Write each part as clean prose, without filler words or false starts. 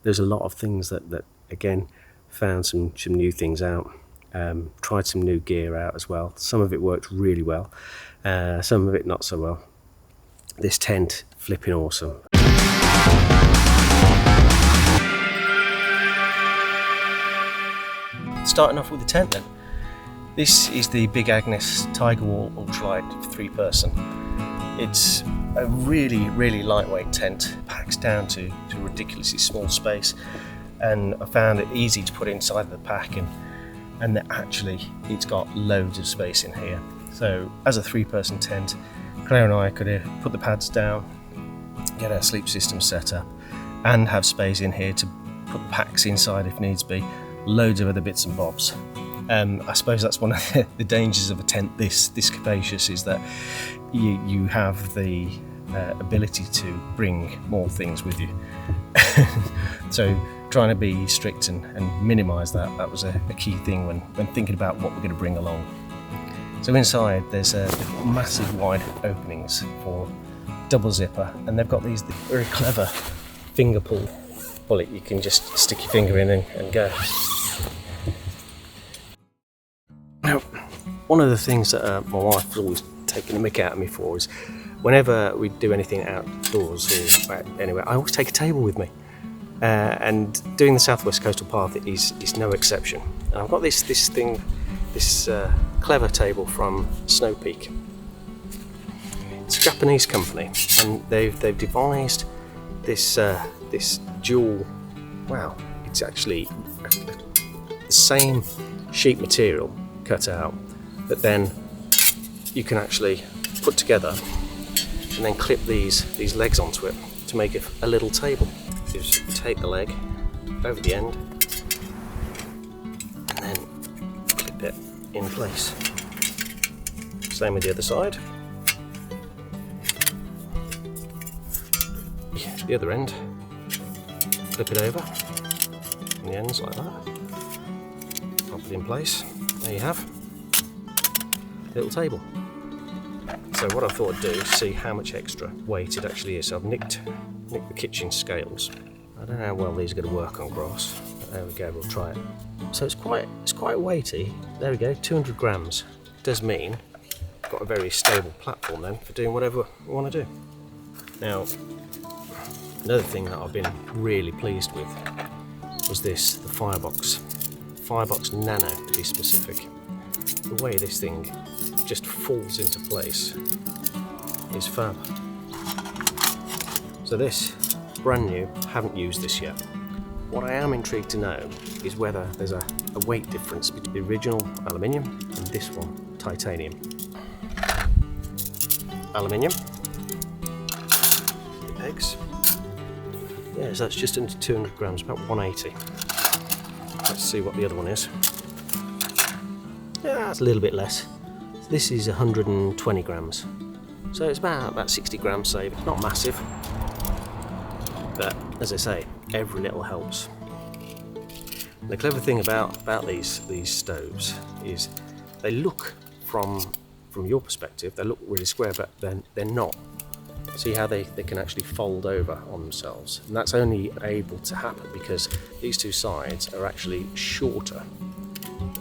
there's a lot of things that again, found some new things out. Tried some new gear out as well. Some of it worked really well, some of it not so well. This tent, flipping awesome. Starting off with the tent then. This is the Big Agnes Tiger Wall Ultralight 3-person. It's a really lightweight tent, packs down to a ridiculously small space, and I found it easy to put inside the pack, and actually it's got loads of space in here. So as a 3-person tent, Claire and I could put the pads down, get our sleep system set up, and have space in here to put the packs inside if needs be. Loads of other bits and bobs. I suppose that's one of the dangers of a tent this capacious, is that you have the ability to bring more things with you. So trying to be strict and minimise that was a key thing when thinking about what we're going to bring along. So inside there's massive wide openings for double zipper, and they've got these very clever finger pull it. You can just stick your finger in and go. Now, one of the things that my wife has always taken the mick out of me for is whenever we do anything outdoors or anywhere, I always take a table with me. And doing the Southwest Coastal Path is no exception. And I've got this clever table from Snow Peak. It's a Japanese company, and they've devised this dual. Wow, it's actually the same sheet material cut out, but then you can actually put together and then clip these legs onto it to make it a little table. You just take the leg over the end and then clip it in place. Same with the other side. The other end, flip it over on the ends like that, pop it in place. There you have a little table. So what I thought I'd do is see how much extra weight it actually is. So I've nicked the kitchen scales. I don't know how well these are going to work on grass, but there we go, we'll try it. So it's quite weighty. There we go, 200 grams. It does mean I've got a very stable platform then for doing whatever I want to do. Now, another thing that I've been really pleased with was the Firebox Nano to be specific. The way this thing just falls into place is fab. So this, brand new, haven't used this yet. What I am intrigued to know is whether there's a weight difference between the original aluminium and this one, titanium. Aluminium, pegs. Yeah, so that's just under 200 grams, about 180. Let's see what the other one is. Yeah, that's a little bit less. This is 120 grams. So it's about 60 grams saving. Not massive, but as I say, every little helps. The clever thing about these stoves is they look from your perspective, they look really square, but they're not. See how they can actually fold over on themselves, and that's only able to happen because these two sides are actually shorter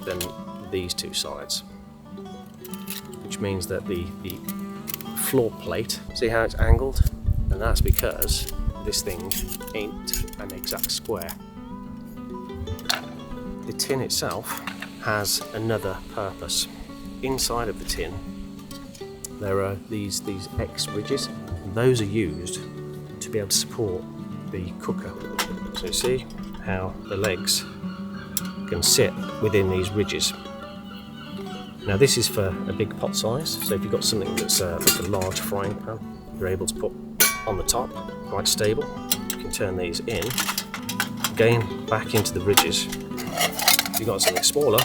than these two sides, which means that the floor plate, see how it's angled, and that's because this thing ain't an exact square. The tin itself has another purpose. Inside of the tin there are these X ridges. Those are used to be able to support the cooker. So see how the legs can sit within these ridges. Now this is for a big pot size, so if you've got something that's like a large frying pan, you're able to put on the top, quite stable. You can turn these in, again back into the ridges. If you've got something smaller,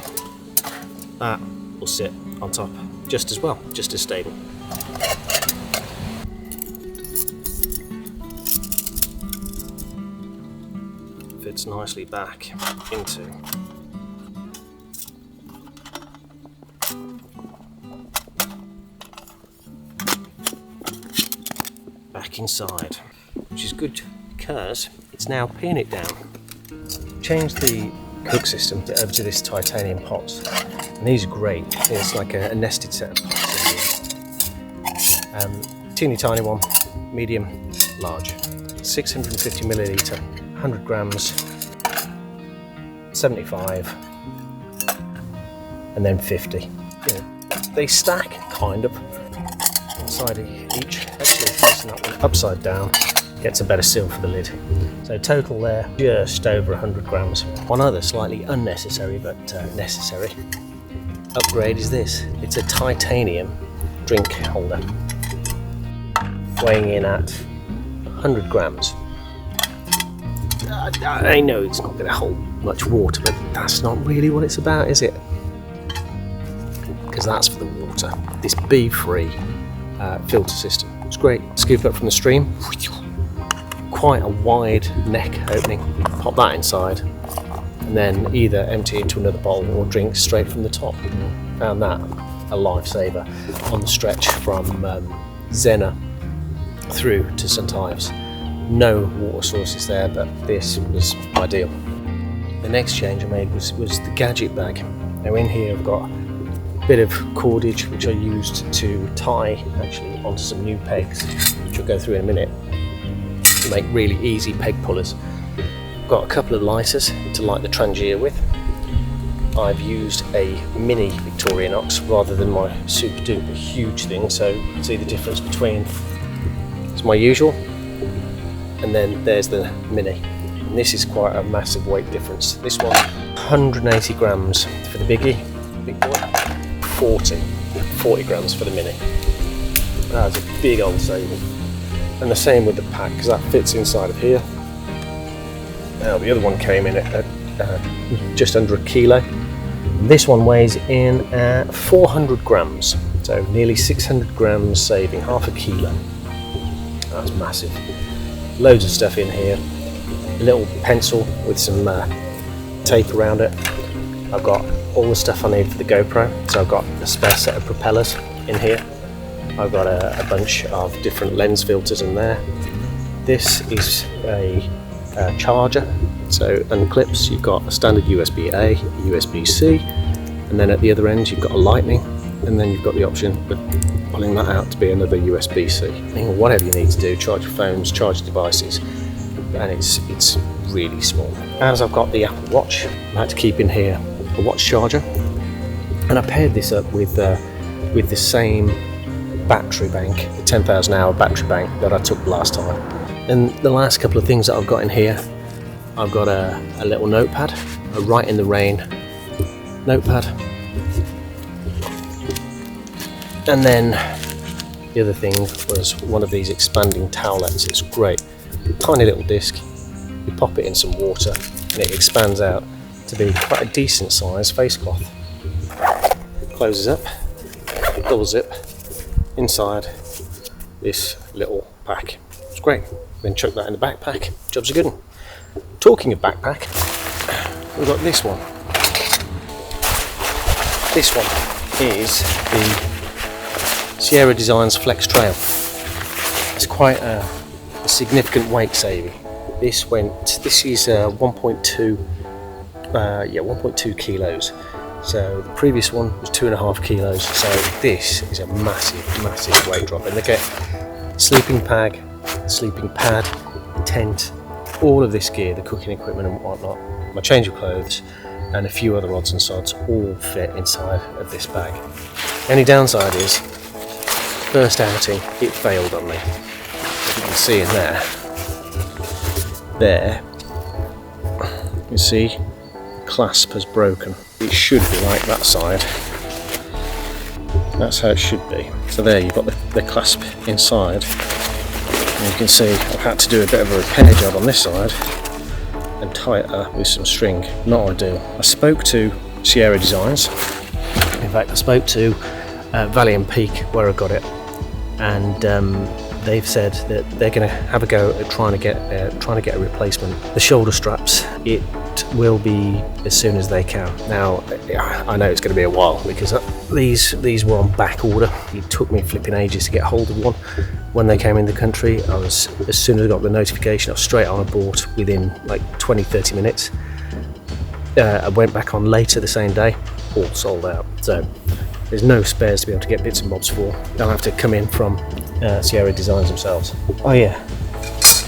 that will sit on top just as well, just as stable. Fits nicely back into inside, which is good because it's now pinning it down. changed the cook system over to this titanium pots, and these are great. It's like a nested set of pots in here. Teeny tiny one, medium, large. 650 milliliter, 100 grams, 75, and then 50. You know, they stack kind of inside each. Actually, placing that one upside down gets a better seal for the lid. So total there, just over 100 grams. One other slightly unnecessary but necessary upgrade is this. It's a titanium drink holder, weighing in at 100 grams. I know it's not going to hold much water, but that's not really what it's about, is it? Because that's for the water. This B-free filter system. It's great. Scoop up from the stream. Quite a wide neck opening. Pop that inside, and then either empty into another bowl or drink straight from the top. Found that a lifesaver on the stretch from Zena through to St Ives. No water sources there, but this was ideal. The next change I made was the gadget bag. Now in here I've got a bit of cordage which I used to tie actually onto some new pegs, which I'll go through in a minute, to make really easy peg pullers. I've got a couple of lighters to light the Trangia with. I've used a mini Victorinox rather than my super duper huge thing, so you can see the difference between it's my usual and then there's the mini. And this is quite a massive weight difference. This one 180 grams for the big boy, 40 grams for the mini. That's a big old saving. And the same with the pack, because that fits inside of here. Now the other one came in at just under a kilo. This one weighs in at 400 grams, so nearly 600 grams saving, half a kilo. That's massive. Loads of stuff in here. A little pencil with some tape around it. I've got all the stuff I need for the GoPro, so I've got a spare set of propellers in here. I've got a bunch of different lens filters in there. This is a charger, so unclips. You've got a standard USB-A, USB-C, and then at the other end you've got a lightning, and then you've got the option of pulling that out to be another USB-C. Whatever you need to do, charge your phones, charge devices, and it's really small. As I've got the Apple Watch, I had to keep in here a watch charger, and I paired this up with the same battery bank, the 10,000 hour battery bank that I took last time. And the last couple of things that I've got in here, I've got a little notepad, a Write in the Rain notepad, and then the other thing was one of these expanding towelettes. It's great, tiny little disc. You pop it in some water and it expands out to be quite a decent size face cloth. Closes up, double zip inside this little pack. It's great. Then chuck that in the backpack. Job's a good one. Talking of backpack, we've got this one. This one is the Sierra Designs Flex Trail. It's quite a significant weight saving. This is 1.2 kilos. So the previous one was 2.5 kilos. So this is a massive weight drop. And they get sleeping bag, sleeping pad, tent, all of this gear, the cooking equipment and whatnot, my change of clothes, and a few other odds and sods all fit inside of this bag. Only downside is, first outing, it failed on me. As you can see in there, you see, the clasp has broken. It should be like that side. That's how it should be. So there, you've got the clasp inside. And you can see I've had to do a bit of a repair job on this side and tie it up with some string. Not ideal. I spoke to Sierra Designs. In fact, I spoke to Valley and Peak where I got it, and they've said that they're going to have a go at trying to get a replacement. The shoulder straps, it will be as soon as they can. Now, I know it's going to be a while because these were on back order. It took me flipping ages to get hold of one. When they came in the country, as soon as I got the notification, I was straight on a board within like 20-30 minutes. I went back on later the same day, all sold out. So there's no spares to be able to get bits and bobs for. They'll have to come in from Sierra Designs themselves. Oh yeah,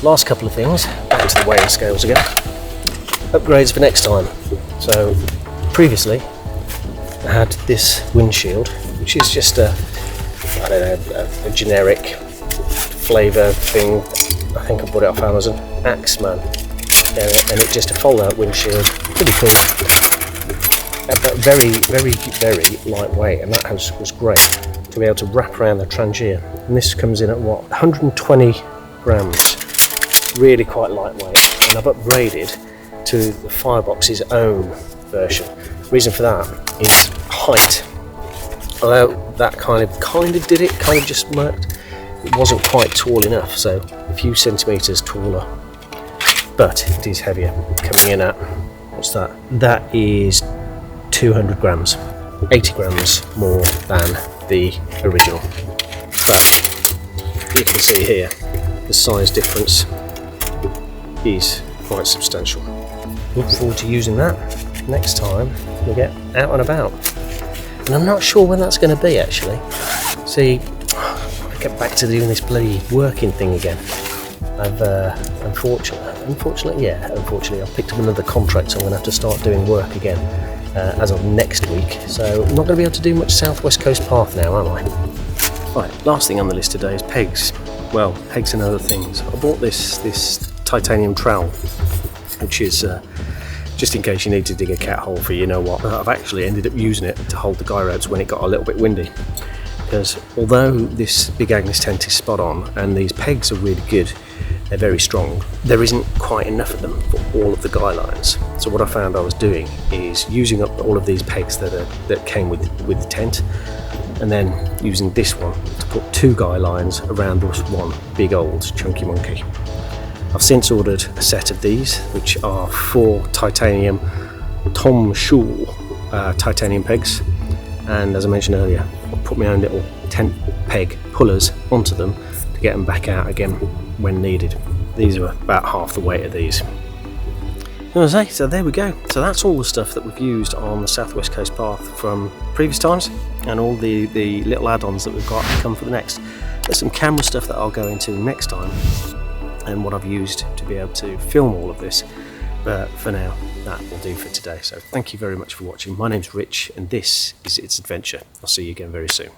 last couple of things, back to the weighing scales again. Upgrades for next time. So previously I had this windshield, which is just a generic flavour thing. I think I bought it off Amazon. Axeman. And it's just a fold-out windshield. Pretty cool. But very, very, very lightweight, and that was great to be able to wrap around the trangier. And this comes in at what, 120 grams. Really quite lightweight. And I've upgraded to the Firebox's own version. Reason for that is height. Although that kind of did it, kind of just worked. It wasn't quite tall enough, so a few centimetres taller. But it is heavier, coming in at, what's that? That is 200 grams, 80 grams more than the original. But you can see here, the size difference is quite substantial. Look forward to using that next time we get out and about. And I'm not sure when that's going to be actually. See, I get back to doing this bloody working thing again. I've unfortunately I've picked up another contract, so I'm going to have to start doing work again as of next week. So I'm not going to be able to do much Southwest Coast Path now, am I? Right, last thing on the list today is pegs. Well, pegs and other things. I bought this titanium trowel, which is just in case you need to dig a cat hole for you know what. I've actually ended up using it to hold the guy ropes when it got a little bit windy. Because although this Big Agnes tent is spot on and these pegs are really good, they're very strong, there isn't quite enough of them for all of the guy lines. So what I found I was doing is using up all of these pegs that came with the tent, and then using this one to put 2 guy lines around this one big old chunky monkey. I've since ordered a set of these, which are 4 titanium Tom Schul titanium pegs, and as I mentioned earlier, I'll put my own little tent peg pullers onto them to get them back out again when needed. These are about half the weight of these. So there we go. So that's all the stuff that we've used on the Southwest Coast Path from previous times, and all the little add-ons that we've got to come for the next. There's some camera stuff that I'll go into next time, and what I've used to be able to film all of this. But for now, that will do for today. So thank you very much for watching. My name's Rich, and this is It's Adventure. I'll see you again very soon.